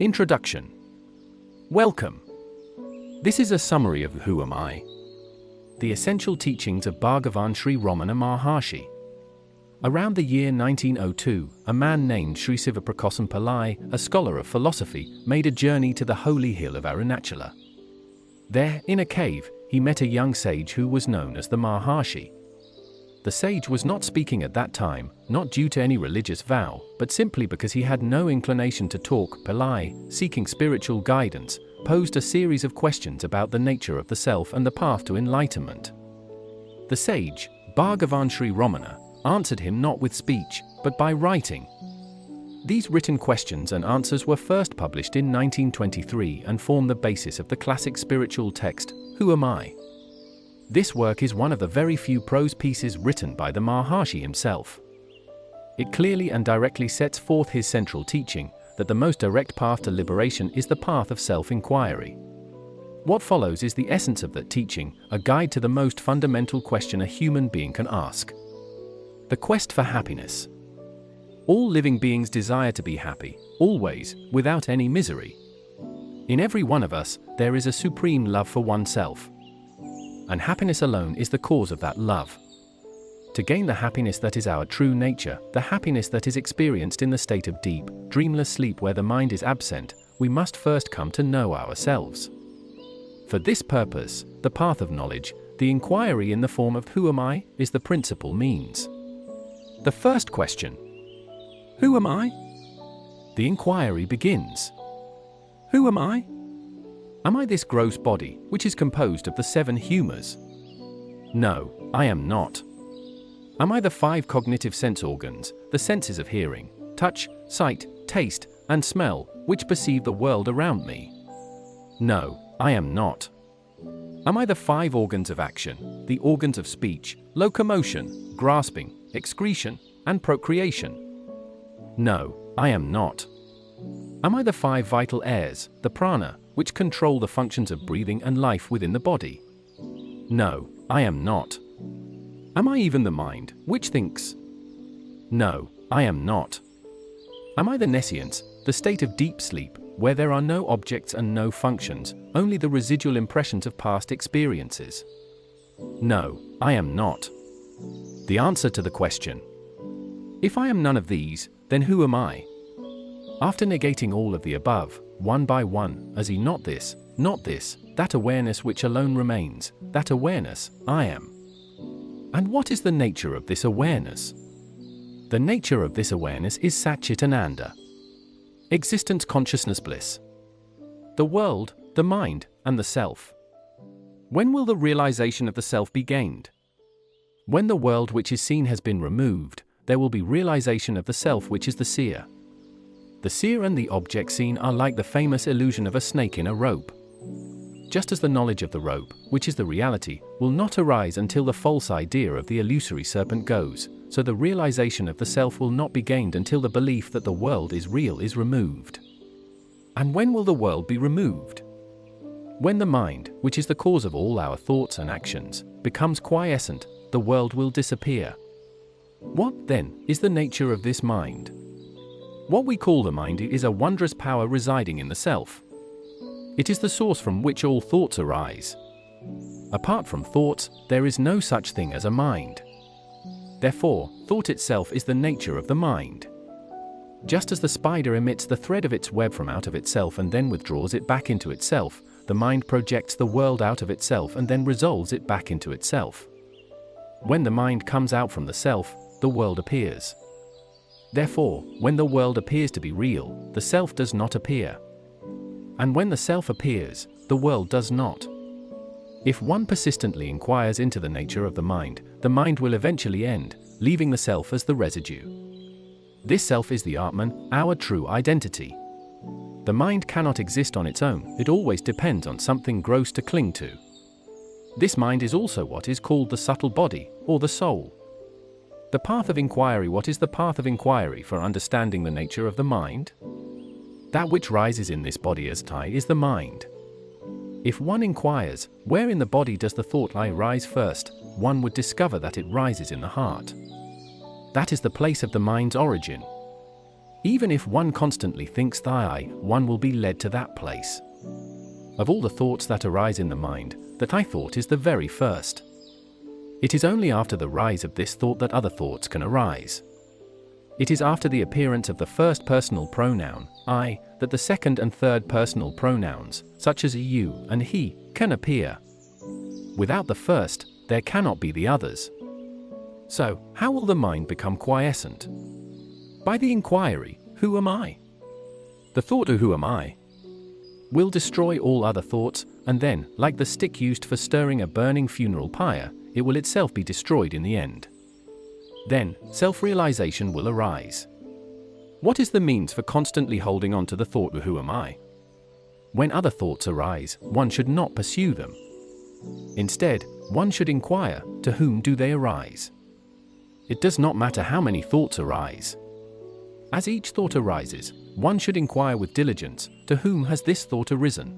Introduction. Welcome. This is a summary of Who Am I? The essential teachings of Bhagavan Sri Ramana Maharshi. Around the year 1902, a man named Sri Sivaprakasam Pillai, a scholar of philosophy, made a journey to the holy hill of Arunachala. There, in a cave, he met a young sage who was known as the Maharshi. The sage was not speaking at that time, not due to any religious vow, but simply because he had no inclination to talk. Pillai, seeking spiritual guidance, posed a series of questions about the nature of the self and the path to enlightenment. The sage, Bhagavan Sri Ramana, answered him not with speech, but by writing. These written questions and answers were first published in 1923 and form the basis of the classic spiritual text, Who Am I? This work is one of the very few prose pieces written by the Maharshi himself. It clearly and directly sets forth his central teaching, that the most direct path to liberation is the path of self-inquiry. What follows is the essence of that teaching, a guide to the most fundamental question a human being can ask. The quest for happiness. All living beings desire to be happy, always, without any misery. In every one of us, there is a supreme love for oneself. And happiness alone is the cause of that love. To gain the happiness that is our true nature, the happiness that is experienced in the state of deep, dreamless sleep where the mind is absent, we must first come to know ourselves. For this purpose, the path of knowledge, the inquiry in the form of Who Am I, is the principal means. The first question. Who am I? The inquiry begins. Who am I? Am I this gross body, which is composed of the 7 humours? No, I am not. Am I the 5 cognitive sense organs, the senses of hearing, touch, sight, taste, and smell, which perceive the world around me? No, I am not. Am I the 5 organs of action, the organs of speech, locomotion, grasping, excretion, and procreation? No, I am not. Am I the 5 vital airs, the prana, which control the functions of breathing and life within the body? No, I am not. Am I even the mind, which thinks? No, I am not. Am I the nescience, the state of deep sleep, where there are no objects and no functions, only the residual impressions of past experiences? No, I am not. The answer to the question. If I am none of these, then who am I? After negating all of the above, one by one, as he not this, that awareness which alone remains, that awareness, I am. And what is the nature of this awareness? The nature of this awareness is Satchitananda. Existence, consciousness, bliss. The world, the mind, and the self. When will the realization of the self be gained? When the world which is seen has been removed, there will be realization of the self which is the seer. The seer and the object seen are like the famous illusion of a snake in a rope. Just as the knowledge of the rope, which is the reality, will not arise until the false idea of the illusory serpent goes, so the realization of the self will not be gained until the belief that the world is real is removed. And when will the world be removed? When the mind, which is the cause of all our thoughts and actions, becomes quiescent, the world will disappear. What, then, is the nature of this mind? What we call the mind is a wondrous power residing in the self. It is the source from which all thoughts arise. Apart from thoughts, there is no such thing as a mind. Therefore, thought itself is the nature of the mind. Just as the spider emits the thread of its web from out of itself and then withdraws it back into itself, the mind projects the world out of itself and then resolves it back into itself. When the mind comes out from the self, the world appears. Therefore, when the world appears to be real, the self does not appear. And when the self appears, the world does not. If one persistently inquires into the nature of the mind will eventually end, leaving the self as the residue. This self is the Atman, our true identity. The mind cannot exist on its own, it always depends on something gross to cling to. This mind is also what is called the subtle body, or the soul. The path of inquiry. What is the path of inquiry for understanding the nature of the mind? That which rises in this body as I is the mind. If one inquires, where in the body does the thought I rise first, one would discover that it rises in the heart. That is the place of the mind's origin. Even if one constantly thinks the I, one will be led to that place. Of all the thoughts that arise in the mind, that I thought is the very first. It is only after the rise of this thought that other thoughts can arise. It is after the appearance of the first personal pronoun, I, that the second and third personal pronouns, such as you and he, can appear. Without the first, there cannot be the others. So, how will the mind become quiescent? By the inquiry, who am I? The thought of who am I will destroy all other thoughts, and then, like the stick used for stirring a burning funeral pyre, it will itself be destroyed in the end. Then, self-realization will arise. What is the means for constantly holding on to the thought of who am I? When other thoughts arise, one should not pursue them. Instead, one should inquire, to whom do they arise? It does not matter how many thoughts arise. As each thought arises, one should inquire with diligence, to whom has this thought arisen?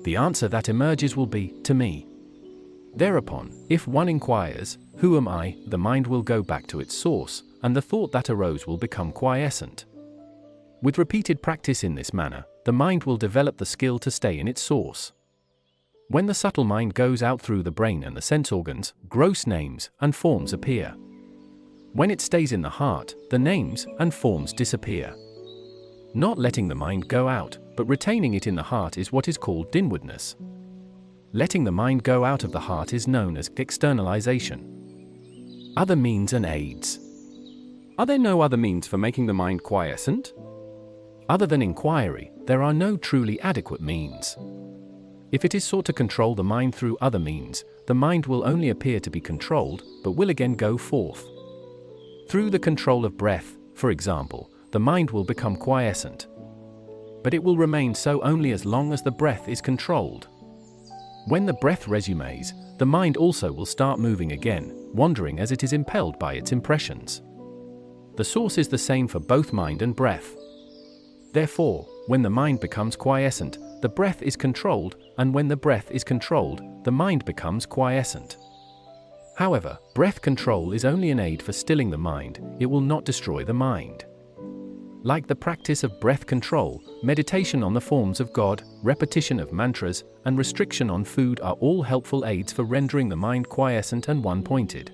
The answer that emerges will be, to me. Thereupon, if one inquires, who am I, the mind will go back to its source, and the thought that arose will become quiescent. With repeated practice in this manner, the mind will develop the skill to stay in its source. When the subtle mind goes out through the brain and the sense organs, gross names and forms appear. When it stays in the heart, the names and forms disappear. Not letting the mind go out, but retaining it in the heart is what is called inwardness. Letting the mind go out of the heart is known as externalization. Other means and aids. Are there no other means for making the mind quiescent? Other than inquiry, there are no truly adequate means. If it is sought to control the mind through other means, the mind will only appear to be controlled, but will again go forth. Through the control of breath, for example, the mind will become quiescent. But it will remain so only as long as the breath is controlled. When the breath resumes, the mind also will start moving again, wandering as it is impelled by its impressions. The source is the same for both mind and breath. Therefore, when the mind becomes quiescent, the breath is controlled, and when the breath is controlled, the mind becomes quiescent. However, breath control is only an aid for stilling the mind, it will not destroy the mind. Like the practice of breath control, meditation on the forms of God, repetition of mantras, and restriction on food are all helpful aids for rendering the mind quiescent and one-pointed.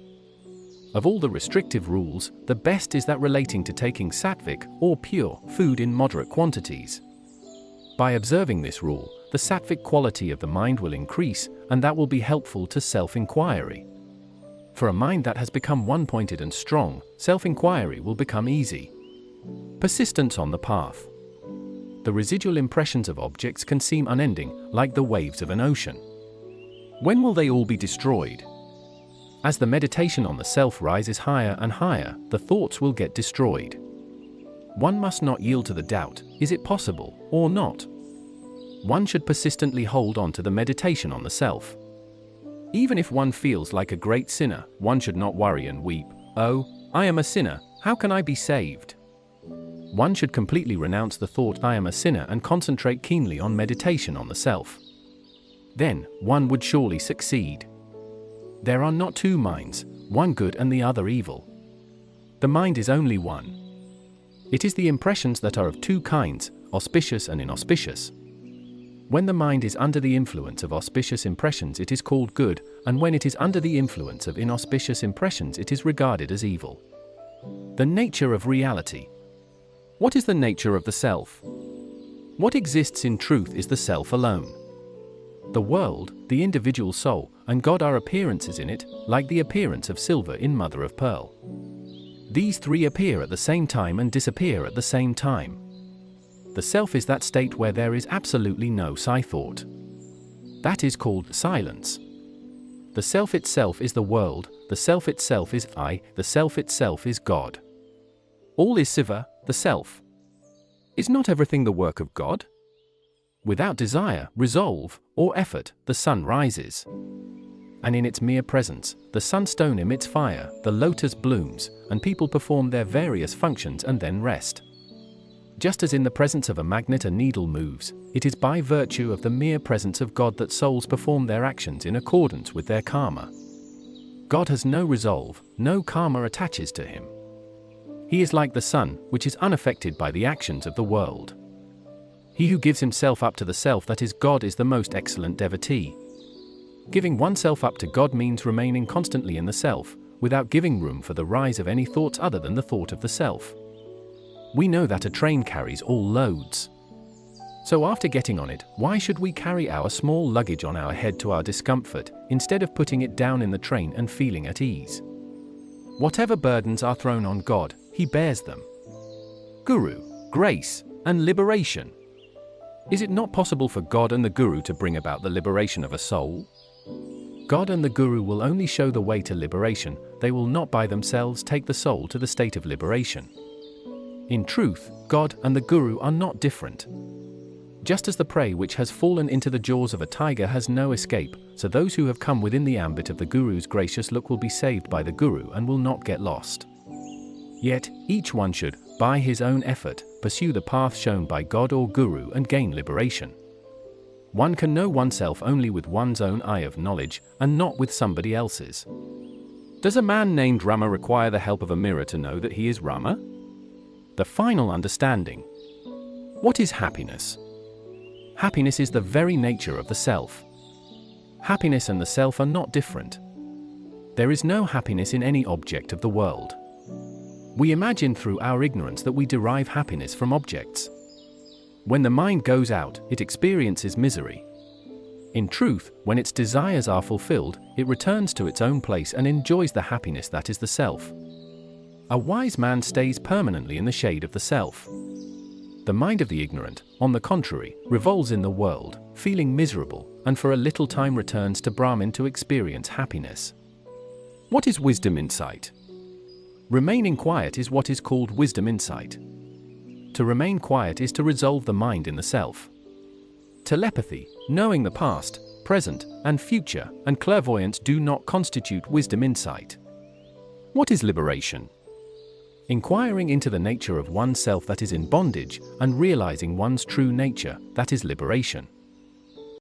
Of all the restrictive rules, the best is that relating to taking sattvic, or pure, food in moderate quantities. By observing this rule, the sattvic quality of the mind will increase, and that will be helpful to self-inquiry. For a mind that has become one-pointed and strong, self-inquiry will become easy. Persistence on the path. The residual impressions of objects can seem unending, like the waves of an ocean. When will they all be destroyed? As the meditation on the self rises higher and higher, the thoughts will get destroyed. One must not yield to the doubt, is it possible, or not? One should persistently hold on to the meditation on the self. Even if one feels like a great sinner, one should not worry and weep, "Oh, I am a sinner, how can I be saved?" One should completely renounce the thought "I am a sinner" and concentrate keenly on meditation on the self. Then, one would surely succeed. There are not two minds, one good and the other evil. The mind is only one. It is the impressions that are of two kinds, auspicious and inauspicious. When the mind is under the influence of auspicious impressions, it is called good, and when it is under the influence of inauspicious impressions, it is regarded as evil. The nature of reality. What is the nature of the self? What exists in truth is the self alone. The world, the individual soul, and God are appearances in it, like the appearance of silver in mother of pearl. These three appear at the same time and disappear at the same time. The self is that state where there is absolutely no thought. That is called silence. The self itself is the world, the self itself is I, the self itself is God. All is Siva, the self. Is not everything the work of God? Without desire, resolve, or effort, the sun rises. And in its mere presence, the sunstone emits fire, the lotus blooms, and people perform their various functions and then rest. Just as in the presence of a magnet a needle moves, it is by virtue of the mere presence of God that souls perform their actions in accordance with their karma. God has no resolve, no karma attaches to him. He is like the sun, which is unaffected by the actions of the world. He who gives himself up to the self that is God is the most excellent devotee. Giving oneself up to God means remaining constantly in the self, without giving room for the rise of any thoughts other than the thought of the self. We know that a train carries all loads. So after getting on it, why should we carry our small luggage on our head to our discomfort, instead of putting it down in the train and feeling at ease? Whatever burdens are thrown on God, He bears them. Guru, grace, and liberation. Is it not possible for God and the Guru to bring about the liberation of a soul? God and the Guru will only show the way to liberation, they will not by themselves take the soul to the state of liberation. In truth, God and the Guru are not different. Just as the prey which has fallen into the jaws of a tiger has no escape, so those who have come within the ambit of the Guru's gracious look will be saved by the Guru and will not get lost. Yet, each one should, by his own effort, pursue the path shown by God or Guru and gain liberation. One can know oneself only with one's own eye of knowledge, and not with somebody else's. Does a man named Rama require the help of a mirror to know that he is Rama? The final understanding. What is happiness? Happiness is the very nature of the self. Happiness and the self are not different. There is no happiness in any object of the world. We imagine through our ignorance that we derive happiness from objects. When the mind goes out, it experiences misery. In truth, when its desires are fulfilled, it returns to its own place and enjoys the happiness that is the self. A wise man stays permanently in the shade of the self. The mind of the ignorant, on the contrary, revolves in the world, feeling miserable, and for a little time returns to Brahman to experience happiness. What is wisdom insight? Remaining quiet is what is called wisdom insight. To remain quiet is to resolve the mind in the self. Telepathy, knowing the past, present, and future, and clairvoyance do not constitute wisdom insight. What is liberation? Inquiring into the nature of oneself that is in bondage, and realizing one's true nature, that is liberation.